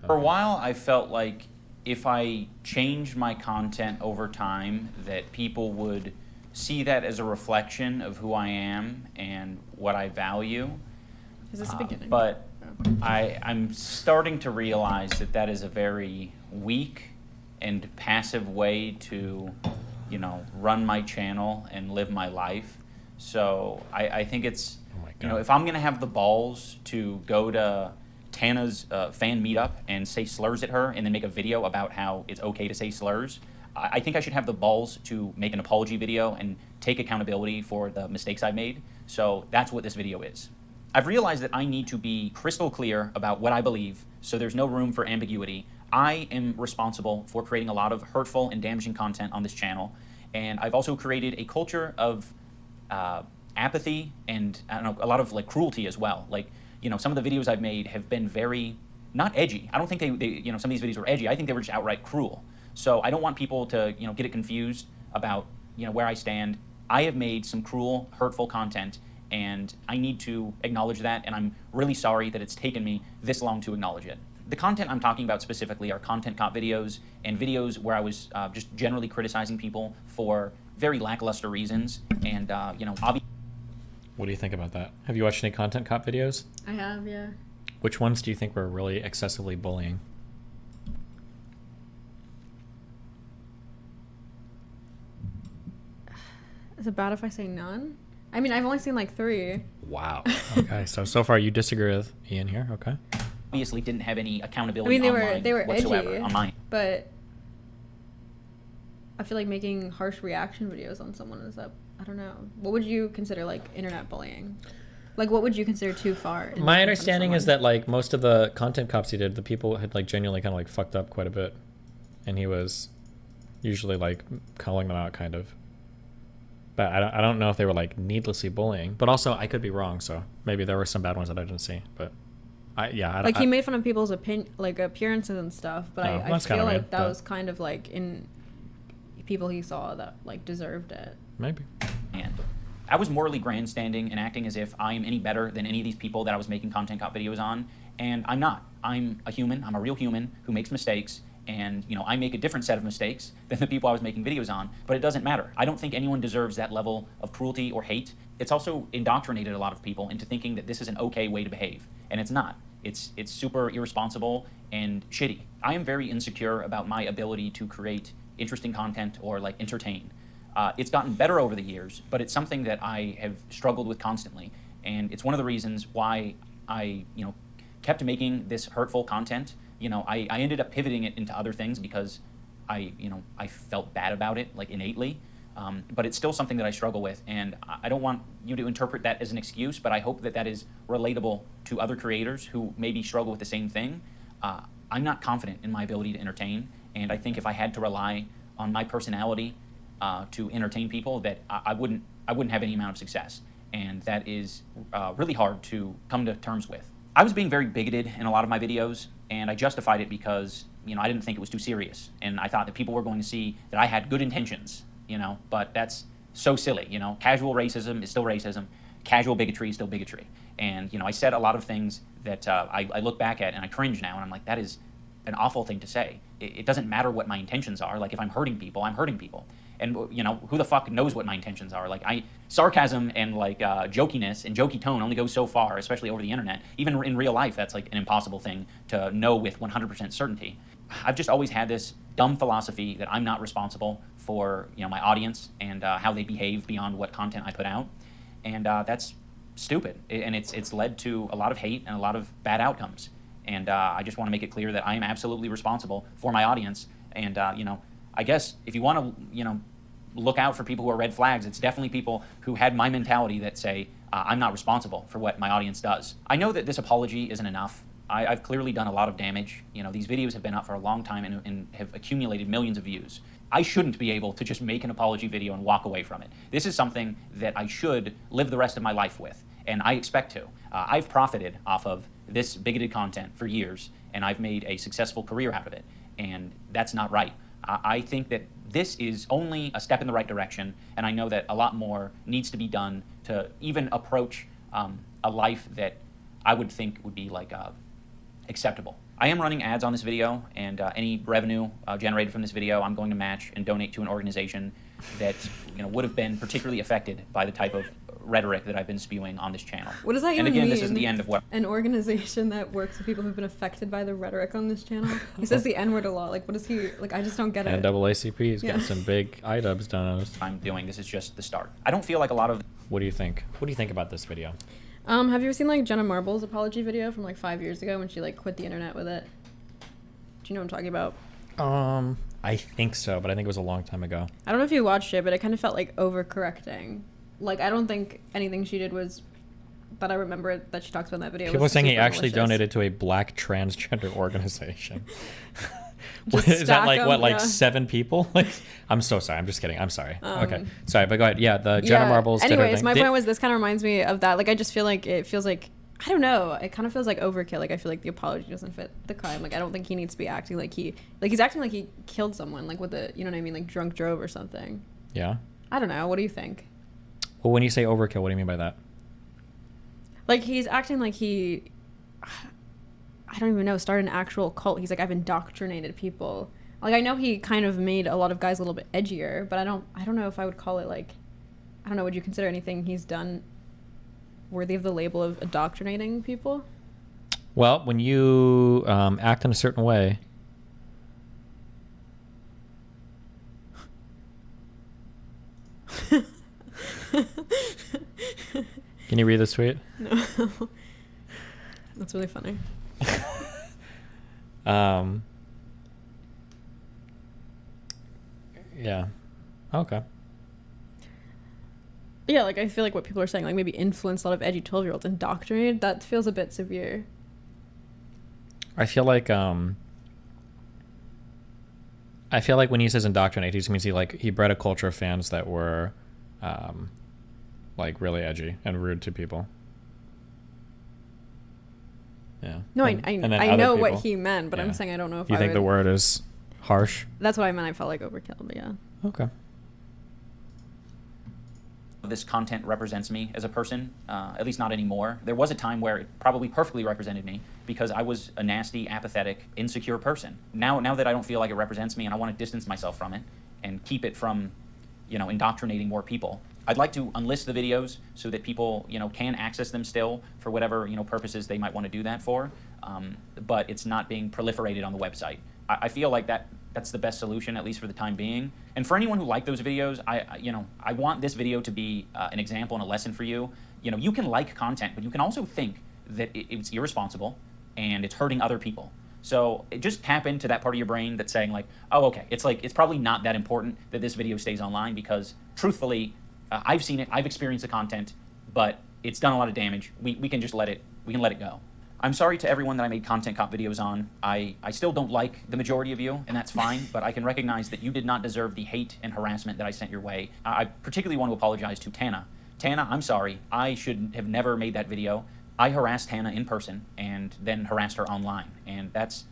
For a while, I felt like if I changed my content over time, that people would see that as a reflection of who I am and what I value. Is this the beginning? But I'm starting to realize that that is a very weak and passive way to, run my channel and live my life. So I think it's, if I'm going to have the balls to go to Tana's fan meetup and say slurs at her and then make a video about how it's okay to say slurs, I think I should have the balls to make an apology video and take accountability for the mistakes I made. So that's what this video is. I've realized that I need to be crystal clear about what I believe, so there's no room for ambiguity. I am responsible for creating a lot of hurtful and damaging content on this channel, and I've also created a culture of apathy and a lot of cruelty as well. Some of the videos I've made have been very, not edgy. I don't think they some of these videos were edgy. I think they were just outright cruel. So I don't want people to, get it confused about, where I stand. I have made some cruel, hurtful content, and I need to acknowledge that, and I'm really sorry that it's taken me this long to acknowledge it. The content I'm talking about specifically are content cop videos and videos where I was just generally criticizing people for very lackluster reasons, and, obviously. What do you think about that? Have you watched any content cop videos? I have, yeah. Which ones do you think were really excessively bullying? Is it bad if I say none? I mean, I've only seen 3. Wow. Okay, so far you disagree with Ian here. Okay. Obviously didn't have any accountability they were whatsoever edgy, on mine. But I feel like making harsh reaction videos on someone is up. I don't know. What would you consider internet bullying? What would you consider too far? My understanding is that most of the content cops he did, the people had genuinely kind of fucked up quite a bit, and he was usually calling them out kind of. But I don't know if they were needlessly bullying. But also I could be wrong, so maybe there were some bad ones that I didn't see. But he made fun of people's appearances and stuff. But I feel like that was kind of in people he saw that deserved it. Maybe. And I was morally grandstanding and acting as if I'm any better than any of these people that I was making content cop videos on, and I'm not. I'm a human. I'm a real human who makes mistakes, and I make a different set of mistakes than the people I was making videos on, but it doesn't matter. I don't think anyone deserves that level of cruelty or hate. It's also indoctrinated a lot of people into thinking that this is an okay way to behave, and it's not. It's super irresponsible and shitty. I am very insecure about my ability to create interesting content or entertain. It's gotten better over the years, but it's something that I have struggled with constantly, and it's one of the reasons why I, kept making this hurtful content. I ended up pivoting it into other things because I felt bad about it, innately, but it's still something that I struggle with, and I don't want you to interpret that as an excuse, but I hope that that is relatable to other creators who maybe struggle with the same thing. I'm not confident in my ability to entertain, and I think if I had to rely on my personality to entertain people, that I wouldn't have any amount of success, and that is really hard to come to terms with. I was being very bigoted in a lot of my videos, and I justified it because I didn't think it was too serious, and I thought that people were going to see that I had good intentions, but that's so silly. Casual racism is still racism, casual bigotry is still bigotry, and I said a lot of things that I look back at and I cringe now, and I'm like, that is an awful thing to say. It doesn't matter what my intentions are. If I'm hurting people, I'm hurting people. And, who the fuck knows what my intentions are? Sarcasm and, jokiness and jokey tone only goes so far, especially over the internet. Even in real life, that's, an impossible thing to know with 100% certainty. I've just always had this dumb philosophy that I'm not responsible for, my audience and how they behave beyond what content I put out. And that's stupid. And it's led to a lot of hate and a lot of bad outcomes. And I just want to make it clear that I am absolutely responsible for my audience. And, I guess if you want to, look out for people who are red flags, it's definitely people who had my mentality that say, I'm not responsible for what my audience does. I know that this apology isn't enough. I've clearly done a lot of damage. These videos have been up for a long time and have accumulated millions of views. I shouldn't be able to just make an apology video and walk away from it. This is something that I should live the rest of my life with, and I expect to. I've profited off of this bigoted content for years, and I've made a successful career out of it, and that's not right. I think that this is only a step in the right direction, and I know that a lot more needs to be done to even approach a life that I would think would be acceptable. I am running ads on this video, and any revenue generated from this video, I'm going to match and donate to an organization that would have been particularly affected by the type of rhetoric that I've been spewing on this channel. What does that even mean? And again, mean? this is the end of what... An organization that works with people who've been affected by the rhetoric on this channel? He says the N-word a lot. Like, what is he... Like, I just don't get it. NAACP's got some big iDubbbz donos. I'm doing this is just the start. I don't feel like a lot of... What do you think? What do you think about this video? Have you ever seen, like, Jenna Marbles' apology video from, like, 5 years ago when she, like, quit the internet with it? Do you know what I'm talking about? I think so, but I think it was a long time ago. I don't know if you watched it, but it kind of felt like overcorrecting. Like, I don't think anything she did was that I remember that she talks about in that video. People are saying he actually malicious. donated to a black transgender organization. Just Is that stack like 'em, what, like yeah. 7 people? Like, I'm so sorry. I'm just kidding. I'm sorry. Okay, sorry, but go ahead. Yeah, the Jenna Marbles. Anyways, did her thing. my point was this kind of reminds me of that. Like, I just feel like it feels like, I don't know. It kind of feels like overkill. Like, I feel like the apology doesn't fit the crime. Like, I don't think he needs to be acting like he's acting like he killed someone, like with a, you know what I mean, like drunk drove or something. Yeah. I don't know. What do you think? Well, when you say overkill, what do you mean by that? Like, he's acting like he, I don't even know, started an actual cult. He's like, I've indoctrinated people. Like, I know he kind of made a lot of guys a little bit edgier, but I don't know if I would call it, like, I don't know, would you consider anything he's done worthy of the label of indoctrinating people? Well, when you act in a certain way. Can you read this tweet? No. That's really funny. Yeah. Okay. Yeah, like, I feel like what people are saying, like, maybe influence a lot of edgy 12-year-olds, indoctrinated, that feels a bit severe. I feel like when he says indoctrinate, he just means he bred a culture of fans that were like really edgy and rude to people. Yeah. No, and I then know other what people. he meant, but Yeah. I'm saying I don't know if You I think would... the word is harsh? That's what I meant. I felt like overkill, but yeah. Okay. This content represents me as a person, at least not anymore. There was a time where it probably perfectly represented me because I was a nasty, apathetic, insecure person. Now that I don't feel like it represents me and I want to distance myself from it and keep it from, indoctrinating more people, I'd like to unlist the videos so that people, can access them still for whatever, purposes they might want to do that for, but it's not being proliferated on the website. I feel like that's the best solution, at least for the time being. And for anyone who liked those videos, I want this video to be an example and a lesson for you. You can like content, but you can also think that it's irresponsible and it's hurting other people. So just tap into that part of your brain that's saying like, oh, okay, it's probably not that important that this video stays online because truthfully, I've seen it, I've experienced the content, but it's done a lot of damage. We can just let it go. I'm sorry to everyone that I made content cop videos on. I still don't like the majority of you, and that's fine, but I can recognize that you did not deserve the hate and harassment that I sent your way. I particularly want to apologize to Tana. Tana, I'm sorry. I should have never made that video. I harassed Tana in person and then harassed her online, and that's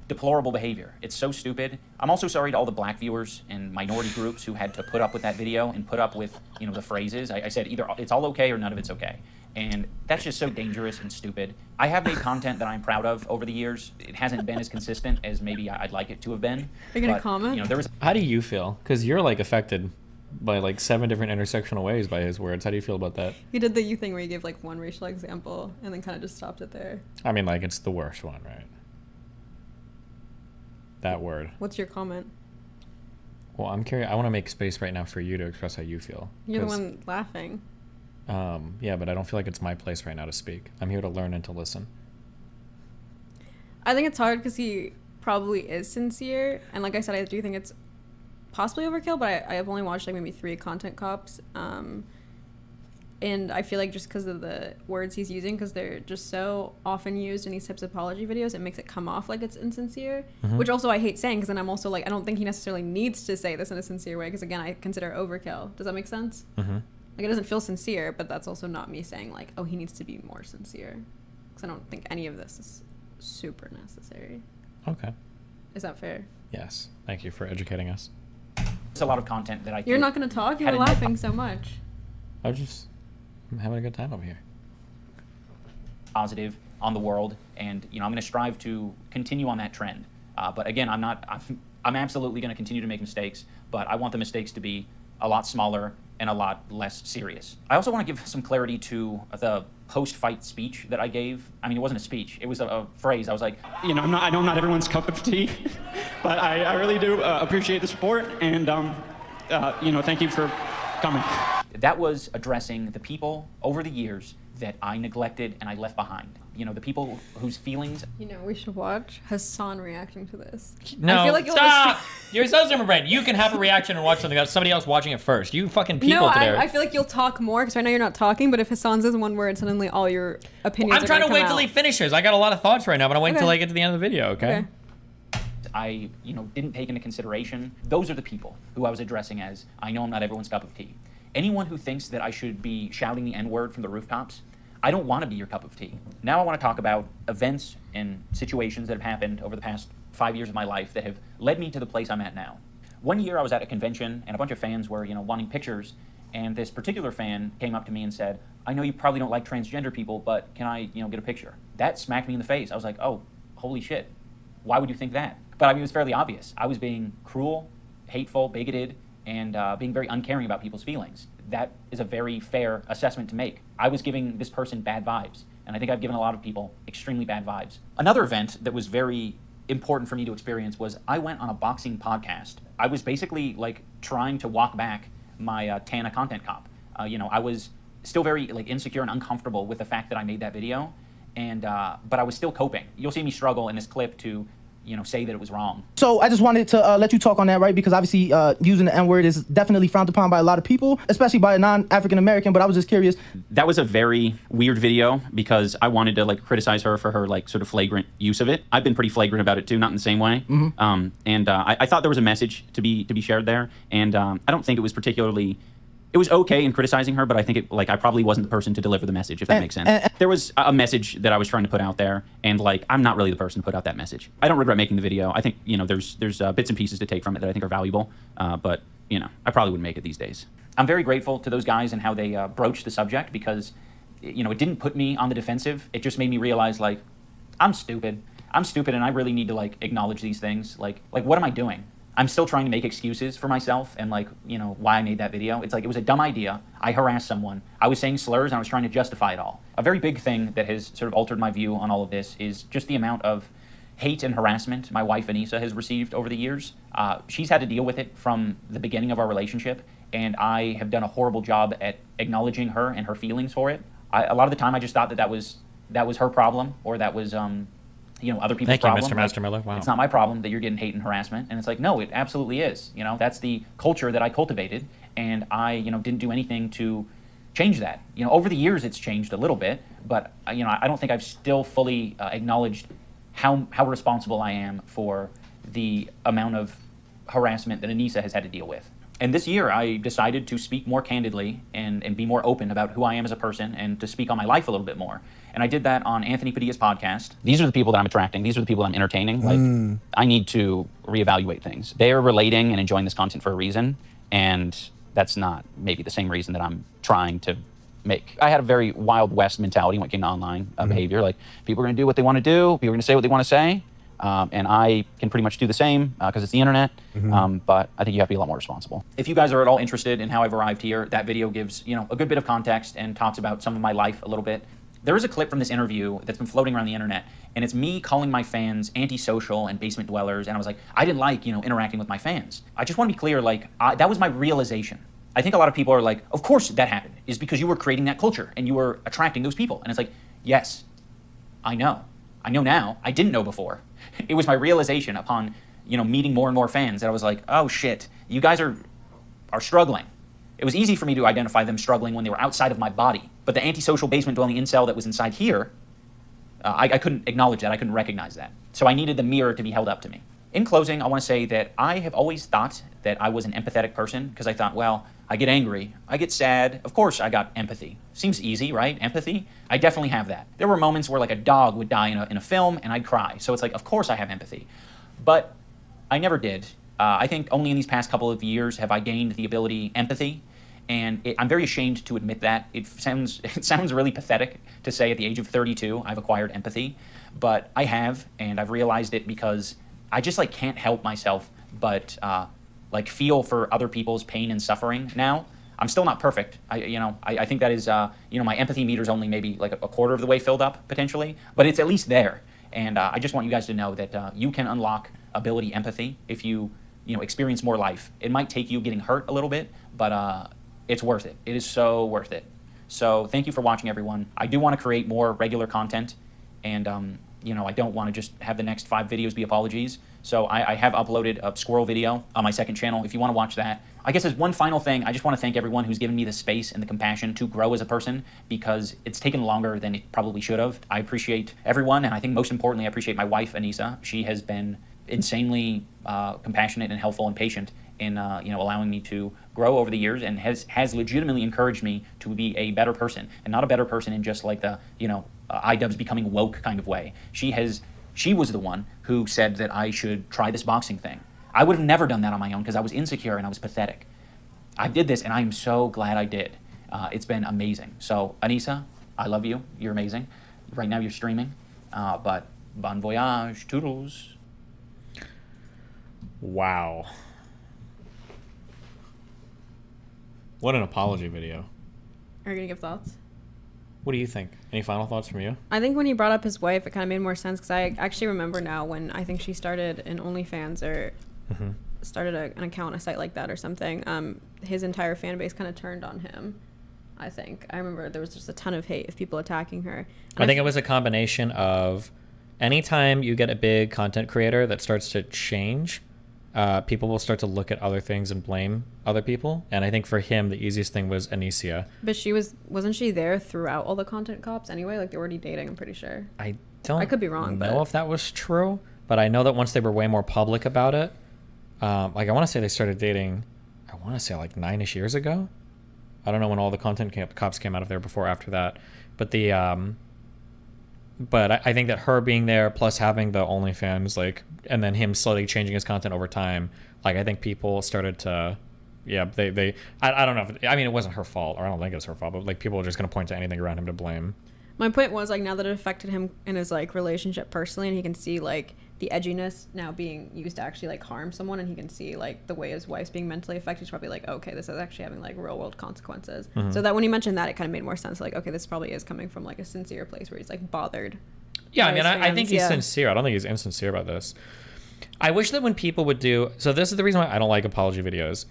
deplorable behavior. It's so stupid. I'm also sorry to all the black viewers and minority groups who had to put up with that video and put up with, the phrases. I said either it's all okay or none of it's okay. And that's just so dangerous and stupid. I have made content that I'm proud of over the years. It hasn't been as consistent as maybe I'd like it to have been. Are you gonna comment? There was... How do you feel? Because you're like affected by like 7 different intersectional ways by his words. How do you feel about that? He did the you thing where he gave like one racial example and then kind of just stopped it there. I mean, like, it's the worst one, right? That word. What's your comment? Well, I'm curious. I want to make space right now for you to express how you feel. You're the one laughing. Yeah, but I don't feel like it's my place right now to speak. I'm here to learn and to listen. I think it's hard because he probably is sincere. And like I said, I do think it's possibly overkill, but I have only watched like maybe 3 content cops. And I feel like just because of the words he's using, because they're just so often used in these types of apology videos, it makes it come off like it's insincere, which also I hate saying because then I'm also like, I don't think he necessarily needs to say this in a sincere way because, again, I consider it overkill. Does that make sense? Like, it doesn't feel sincere, but that's also not me saying like, oh, he needs to be more sincere, because I don't think any of this is super necessary. Okay. Is that fair? Yes. Thank you for educating us. There's a lot of content that I You're not going to talk? You were laughing so much. I'm having a good time over here. Positive on the world, and I'm going to strive to continue on that trend. But again, I'm absolutely going to continue to make mistakes, but I want the mistakes to be a lot smaller and a lot less serious. I also want to give some clarity to the post-fight speech that I gave. I mean, it wasn't a speech, it was a phrase. I was like, I know I'm not everyone's cup of tea, but I really do appreciate the support, and thank you for coming. That was addressing the people over the years that I neglected and I left behind. The people whose feelings... We should watch Hassan reacting to this. No, I feel like stop! You're so Zimmerbrand. You can have a reaction and watch something else. Somebody else watching it first. You fucking people today. I feel like you'll talk more, because right now you're not talking, but if Hassan says one word, suddenly all your opinions I'm trying to wait till he finishes. I got a lot of thoughts right now, but I'm waiting until I get to the end of the video, okay? I didn't take into consideration. Those are the people who I was addressing as, I know I'm not everyone's cup of tea. Anyone who thinks that I should be shouting the N-word from the rooftops, I don't want to be your cup of tea. Now I want to talk about events and situations that have happened over the past 5 years of my life that have led me to the place I'm at now. One year I was at a convention and a bunch of fans were, wanting pictures, and this particular fan came up to me and said, I know you probably don't like transgender people, but can I, get a picture? That smacked me in the face. I was like, oh, holy shit. Why would you think that? But I mean, it was fairly obvious. I was being cruel, hateful, bigoted, and being very uncaring about people's feelings. That is a very fair assessment to make. I was giving this person bad vibes, and I think I've given a lot of people extremely bad vibes. Another event that was very important for me to experience was I went on a boxing podcast. I was basically trying to walk back my Tana content cop. I was still very insecure and uncomfortable with the fact that I made that video, and but I was still coping. You'll see me struggle in this clip to say that it was wrong. So I just wanted to let you talk on that, right? Because obviously using the N-word is definitely frowned upon by a lot of people, especially by a non-African American, but I was just curious. That was a very weird video because I wanted to criticize her for her sort of flagrant use of it. I've been pretty flagrant about it too, not in the same way. I thought there was a message to be shared there, and I don't think it was particularly... It was okay in criticizing her, but I think I probably wasn't the person to deliver the message, if that makes sense. There was a message that I was trying to put out there, and I'm not really the person to put out that message. I don't regret making the video. I think there's bits and pieces to take from it that I think are valuable, but I probably wouldn't make it these days. I'm very grateful to those guys and how they broached the subject because it didn't put me on the defensive. It just made me realize I'm stupid. I'm stupid, and I really need to acknowledge these things. What am I doing? I'm still trying to make excuses for myself and why I made that video. It's it was a dumb idea. I harassed someone. I was saying slurs and I was trying to justify it all. A very big thing that has sort of altered my view on all of this is just the amount of hate and harassment my wife Anissa has received over the years. She's had to deal with it from the beginning of our relationship, and I have done a horrible job at acknowledging her and her feelings for it. A lot of the time I just thought that was her problem, or that was other people's problem. Thank you, Mr. Mastermiller. Wow. It's not my problem that you're getting hate and harassment. And it's no, it absolutely is. That's the culture that I cultivated, and I, didn't do anything to change that. Over the years it's changed a little bit, but I don't think I've still fully acknowledged how responsible I am for the amount of harassment that Anissa has had to deal with. And this year I decided to speak more candidly and be more open about who I am as a person and to speak on my life a little bit more. And I did that on Anthony Padilla's podcast. These are the people that I'm attracting. These are the people I'm entertaining. I need to reevaluate things. They're relating and enjoying this content for a reason, and that's not maybe the same reason that I'm trying to make. I had a very Wild West mentality when it came to online behavior. People are going to do what they want to do. People are going to say what they want to say. And I can pretty much do the same because it's the internet, but I think you have to be a lot more responsible. If you guys are at all interested in how I've arrived here, that video gives a good bit of context and talks about some of my life a little bit. There is a clip from this interview that's been floating around the internet, and it's me calling my fans antisocial and basement dwellers, and I was like, I didn't like interacting with my fans. I just want to be clear, that was my realization. I think a lot of people are like, of course that happened, is because you were creating that culture and you were attracting those people. And it's yes, I know. I know now. I didn't know before. It was my realization upon, meeting more and more fans that I was like, oh shit, you guys are struggling. It was easy for me to identify them struggling when they were outside of my body. But the antisocial basement-dwelling incel that was inside here, I couldn't acknowledge that. I couldn't recognize that. So I needed the mirror to be held up to me. In closing, I want to say that I have always thought that I was an empathetic person because I thought, well, I get angry, I get sad. Of course I got empathy. Seems easy, right? Empathy? I definitely have that. There were moments where a dog would die in a film and I'd cry. So it's of course I have empathy. But I never did. I think only in these past couple of years have I gained the ability, empathy, And I'm very ashamed to admit that. It sounds really pathetic to say at the age of 32 I've acquired empathy, but I have, and I've realized it because I just like can't help myself but like feel for other people's pain and suffering now. I'm still not perfect. I think that is, my empathy meter's only maybe like a quarter of the way filled up potentially, but it's at least there. And I just want you guys to know that you can unlock ability empathy if you experience more life. It might take you getting hurt a little bit, but it's worth it. It is so worth it. So thank you for watching, everyone. I do want to create more regular content, and I don't want to just have the next 5 videos be apologies. So I have uploaded a squirrel video on my second channel if you want to watch that. I guess as one final thing, I just want to thank everyone who's given me the space and the compassion to grow as a person, because it's taken longer than it probably should have. I appreciate everyone, and I think most importantly, I appreciate my wife, Anissa. She has been insanely compassionate and helpful and patient in allowing me to grow over the years, and has legitimately encouraged me to be a better person, and not a better person in just like the iDubbbz becoming woke kind of way. She was the one who said that I should try this boxing thing. I would have never done that on my own because I was insecure and I was pathetic. I did this, and I am so glad I did. It's been amazing. So Anissa, I love you. You're amazing. Right now you're streaming, but bon voyage, toodles. Wow. What an apology video. Are you gonna give thoughts? What do you think? Any final thoughts from you? I think when he brought up his wife, it kind of made more sense because I actually remember now when I think she started an OnlyFans or started an account, a site like that or something. His entire fan base kind of turned on him. I think I remember there was just a ton of hate of people attacking her. And I think it was a combination of anytime you get a big content creator that starts to change, people will start to look at other things and blame other people. And I think for him, the easiest thing was Anicia. But wasn't she there throughout all the content cops anyway? Like, they were already dating, I'm pretty sure. I could be wrong, know but if that was true, but I know that once they were way more public about it, like I want to say they started dating, I want to say like 9-ish years ago. I don't know when all the content cops came out of there before or after that. But but I think that her being there plus having the OnlyFans, like, and then him slowly changing his content over time, like I think people started to, I don't know. It wasn't her fault, or I don't think it was her fault, but like people are just going to point to anything around him to blame. My point was, like, now that it affected him in his like relationship personally, and he can see like the edginess now being used to actually like harm someone, and he can see like the way his wife's being mentally affected, he's probably like, okay, this is actually having like real world consequences. So that when he mentioned that, it kind of made more sense. Like, okay, this probably is coming from like a sincere place where he's like bothered. Yeah, I think he's sincere. I don't think he's insincere about this. I wish that when people would do, so this is the reason why I don't like apology videos.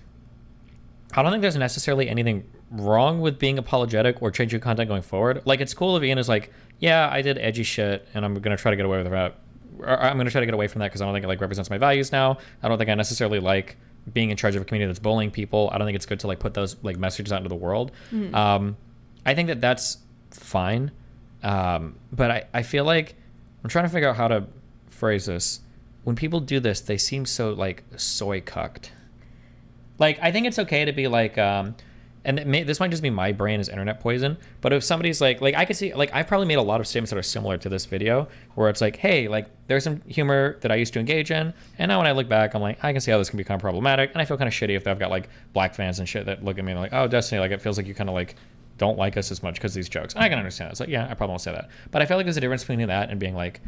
I don't think there's necessarily anything wrong with being apologetic or changing content going forward. Like, it's cool if Ian is like, yeah, I did edgy shit and I'm going to try to get away with that. Or I'm going to try to get away from that because I don't think it like represents my values now. I don't think I necessarily like being in charge of a community that's bullying people. I don't think it's good to like put those like messages out into the world. I think that that's fine. But I feel like I'm trying to figure out how to phrase this. When people do this, they seem so like soy cucked. Like, I think it's okay to be like, this might just be my brain as internet poison, but if somebody's like I could see, like, I've probably made a lot of statements that are similar to this video where it's like, hey, like, there's some humor that I used to engage in, and now when I look back, I'm like, I can see how this can be kind of problematic, and I feel kind of shitty if I've got like black fans and shit that look at me and like, oh, Destiny, like, it feels like you kind of like don't like us as much because these jokes. And I can understand it. It's like, yeah, I probably won't say that, but I feel like there's a difference between that and being like,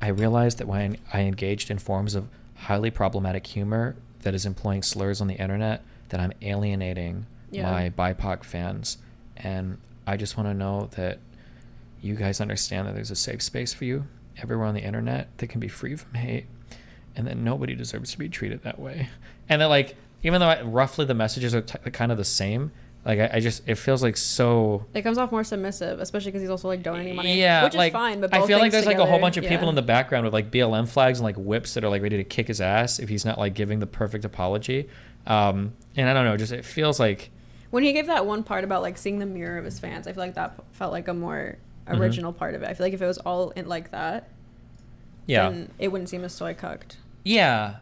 I realized that when I engaged in forms of highly problematic humor that is employing slurs on the internet, that I'm alienating my BIPOC fans. And I just want to know that you guys understand that there's a safe space for you everywhere on the internet that can be free from hate, and that nobody deserves to be treated that way. And that, like, even though roughly the messages are kind of the same, like, it feels like so... It comes off more submissive, especially because he's also, like, donating money. Yeah, which is fine, but both I feel like there's, together, like, a whole bunch of people in the background with, like, BLM flags and, like, whips that are, like, ready to kick his ass if he's not, like, giving the perfect apology. And I don't know, just it feels like... When he gave that one part about, like, seeing the mirror of his fans, I feel like that felt like a more original part of it. I feel like if it was all in like that, then it wouldn't seem as soy cucked. Yeah.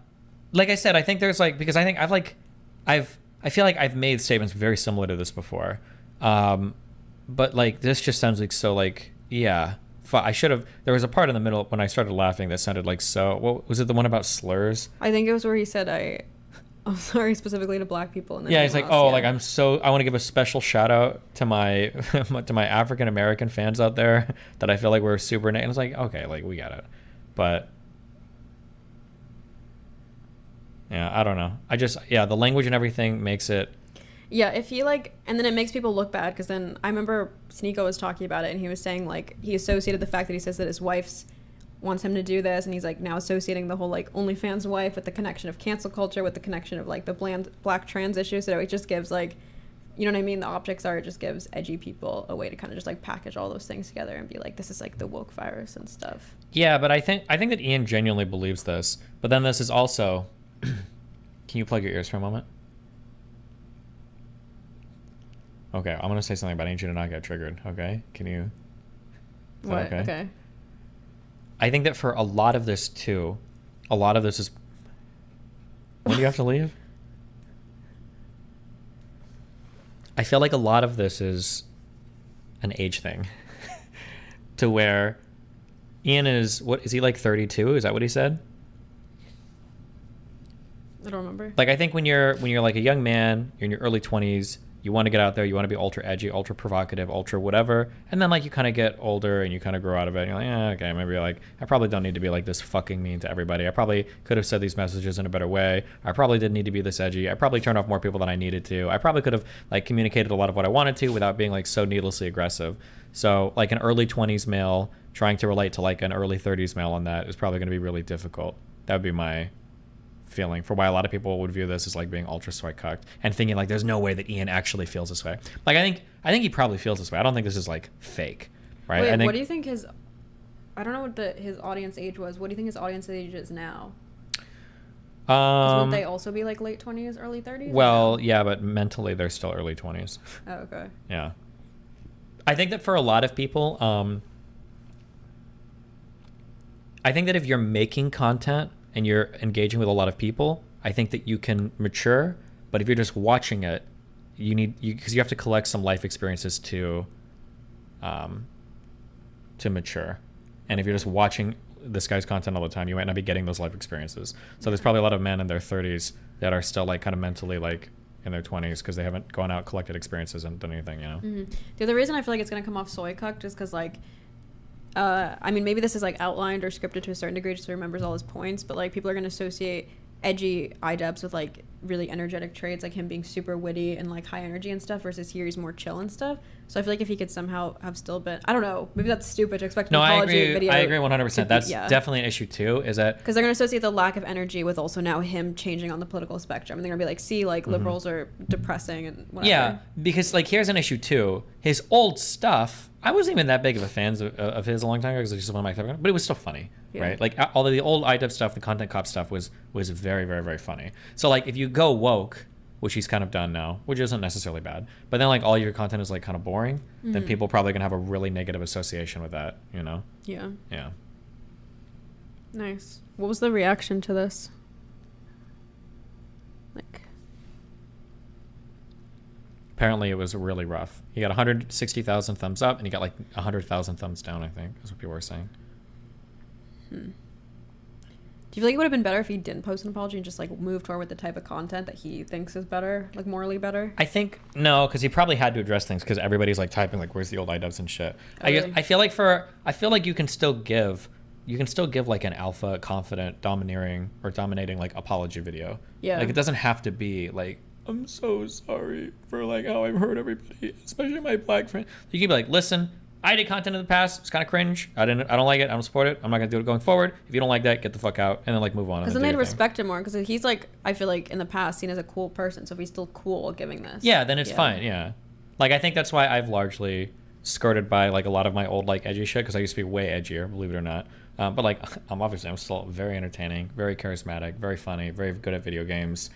Like I said, I think there's, like... Because I think I feel like I've made statements very similar to this before. But like, this just sounds like so like, yeah, I should have, there was a part in the middle when I started laughing that sounded like so, what was it, the one about slurs? I think it was where he said oh, sorry, specifically to black people. And then Yeah, he he's like, lost, oh, yeah. like I want to give a special shout out to my to my African American fans out there that I feel like we're super. And it's like, okay, like we get it, but yeah, I don't know. The language and everything makes it. Yeah, if he like, and then it makes people look bad because then I remember Sneeko was talking about it and he was saying like he associated the fact that he says that his wife's wants him to do this, and he's like now associating the whole like OnlyFans wife with the connection of cancel culture, with the connection of like the black trans issue. So it just gives like, you know what I mean? The optics are, it just gives edgy people a way to kind of just like package all those things together and be like, this is like the woke virus and stuff. Yeah, but I think that Ian genuinely believes this. But then this is also, can you plug your ears for a moment? Okay, I'm gonna say something, but I need you to not get triggered. Okay, can you? What? Okay. I think that for a lot of this too, a lot of this is. When do you have to leave? I feel like a lot of this is an age thing. To where Ian is, what is he, like 32? Is that what he said? I don't remember. Like I think when you're like a young man, you're in your early 20s, you want to get out there, you want to be ultra edgy, ultra provocative, ultra whatever, and then like you kind of get older and you kind of grow out of it and you're like, yeah, okay, maybe like I probably don't need to be like this fucking mean to everybody. I probably could have said these messages in a better way. I probably didn't need to be this edgy. I probably turned off more people than I needed to. I probably could have like communicated a lot of what I wanted to without being like so needlessly aggressive. So like an early 20s male trying to relate to like an early 30s male on that is probably going to be really difficult. That would be my feeling for why a lot of people would view this as like being ultra swipe cucked and thinking like there's no way that Ian actually feels this way. Like I think he probably feels this way. I don't think this is like fake, right? Wait, I think, what do you think his? I don't know what his audience age was. What do you think his audience age is now? Would they also be like late 20s, early 30s? Well, yeah, but mentally they're still early 20s. Oh, okay. Yeah, I think that for a lot of people, I think that if you're making content and you're engaging with a lot of people, I think that you can mature. But if you're just watching it, because you have to collect some life experiences to mature. And if you're just watching this guy's content all the time, you might not be getting those life experiences. So there's probably a lot of men in their 30s that are still like kind of mentally like in their 20s because they haven't gone out, collected experiences, and done anything, you know. Mm-hmm. The other reason I feel like it's gonna come off soy cucked is because like. I mean, maybe this is like outlined or scripted to a certain degree just so he remembers all his points, but like people are going to associate edgy iDubbbz with like really energetic traits, like him being super witty and like high energy and stuff, versus here he's more chill and stuff. So I feel like if he could somehow have still been, I don't know, maybe that's stupid to expect an apology video. I agree 100%. That's definitely an issue too, is that because they're going to associate the lack of energy with also now him changing on the political spectrum, and they're going to be like, see, like liberals are depressing and whatever. Yeah, because like here's an issue too. His old stuff, I wasn't even that big of a fan of his a long time ago because it's just one of my favorite, but it was still funny, right? Like all the old iDubbbz stuff, the content cop stuff was very, very, very funny. So like if you go woke, which he's kind of done now, which isn't necessarily bad, but then like all your content is like kind of boring, then people probably gonna have a really negative association with that, you know? Yeah. Yeah. Nice. What was the reaction to this? Like, apparently it was really rough. He got 160,000 thumbs up and he got like 100,000 thumbs down, I think, is what people were saying. Do you feel like it would have been better if he didn't post an apology and just like moved forward with the type of content that he thinks is better, like morally better? I think no, because he probably had to address things because everybody's like typing like, "Where's the old iDubbbz and shit." Really? I feel like you can still give like an alpha, confident, domineering like apology video. Yeah. Like it doesn't have to be like, "I'm so sorry for like how I've hurt everybody, especially my black friend." You can be like, "Listen, I did content in the past. It's kind of cringe. I don't like it. I don't support it. I'm not gonna do it going forward. If you don't like that, get the fuck out," and then like move on. Because then they'd respect him more. Because he's like, I feel like in the past seen as a cool person. So if he's still cool giving this, yeah, then it's fine. Yeah, like I think that's why I've largely skirted by like a lot of my old like edgy shit because I used to be way edgier, believe it or not. But like I'm still very entertaining, very charismatic, very funny, very good at video games,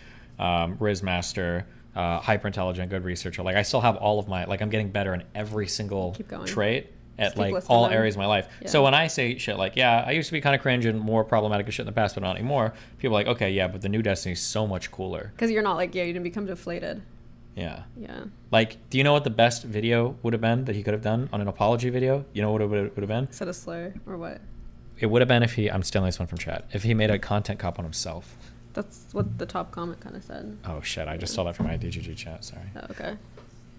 Riz master. Hyper intelligent, good researcher. Like I still have all of my I'm getting better in every single trait at like all areas of my life. Yeah. So when I say shit like, yeah, I used to be kind of cringe and more problematic as shit in the past, but not anymore, people are like, okay, yeah, but the new Destiny's so much cooler. Because you're not like, you didn't become deflated. Yeah. Yeah. Like, do you know what the best video would have been that he could have done on an apology video? You know what it would have been? Said a slur or what? It would have been if I'm stealing this one from chat. If he made a content cop on himself. That's what the top comment kind of said. Oh shit! I just saw that from my DGG chat. Sorry. Oh, okay.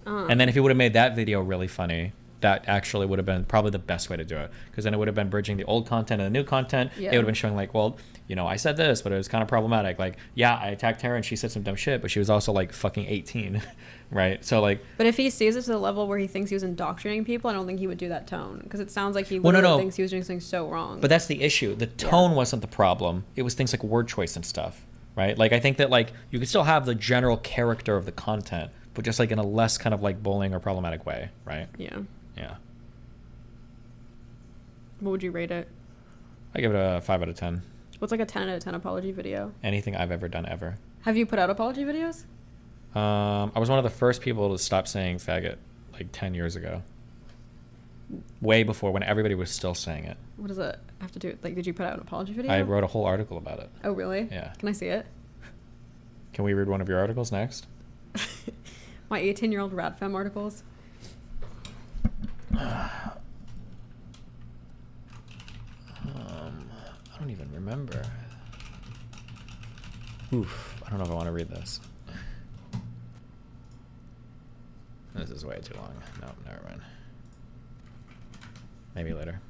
And then if he would have made that video really funny, that actually would have been probably the best way to do it, because then it would have been bridging the old content and the new content. Yeah. It would have been showing like, well, you know, I said this, but it was kind of problematic. Like, yeah, I attacked her and she said some dumb shit, but she was also like fucking 18, right? So like. But if he sees it to the level where he thinks he was indoctrinating people, I don't think he would do that tone, because it sounds like he thinks he was doing something so wrong. But that's the issue. The tone wasn't the problem. It was things like word choice and stuff, right? Like I think that like you could still have the general character of the content, but just like in a less kind of like bullying or problematic way, right? Yeah. Yeah. What would you rate it? I give it a 5 out of 10. What's like a 10 out of 10 apology video? Anything I've ever done ever. Have you put out apology videos? I was one of the first people to stop saying faggot like 10 years ago. Way before, when everybody was still saying it. What does it have to do? Like, did you put out an apology video? I wrote a whole article about it. Oh, really? Yeah. Can I see it? Can we read one of your articles next? My 18-year-old Radfem articles. I don't even remember. Oof. I don't know if I want to read this. This is way too long. No, never mind. Maybe later.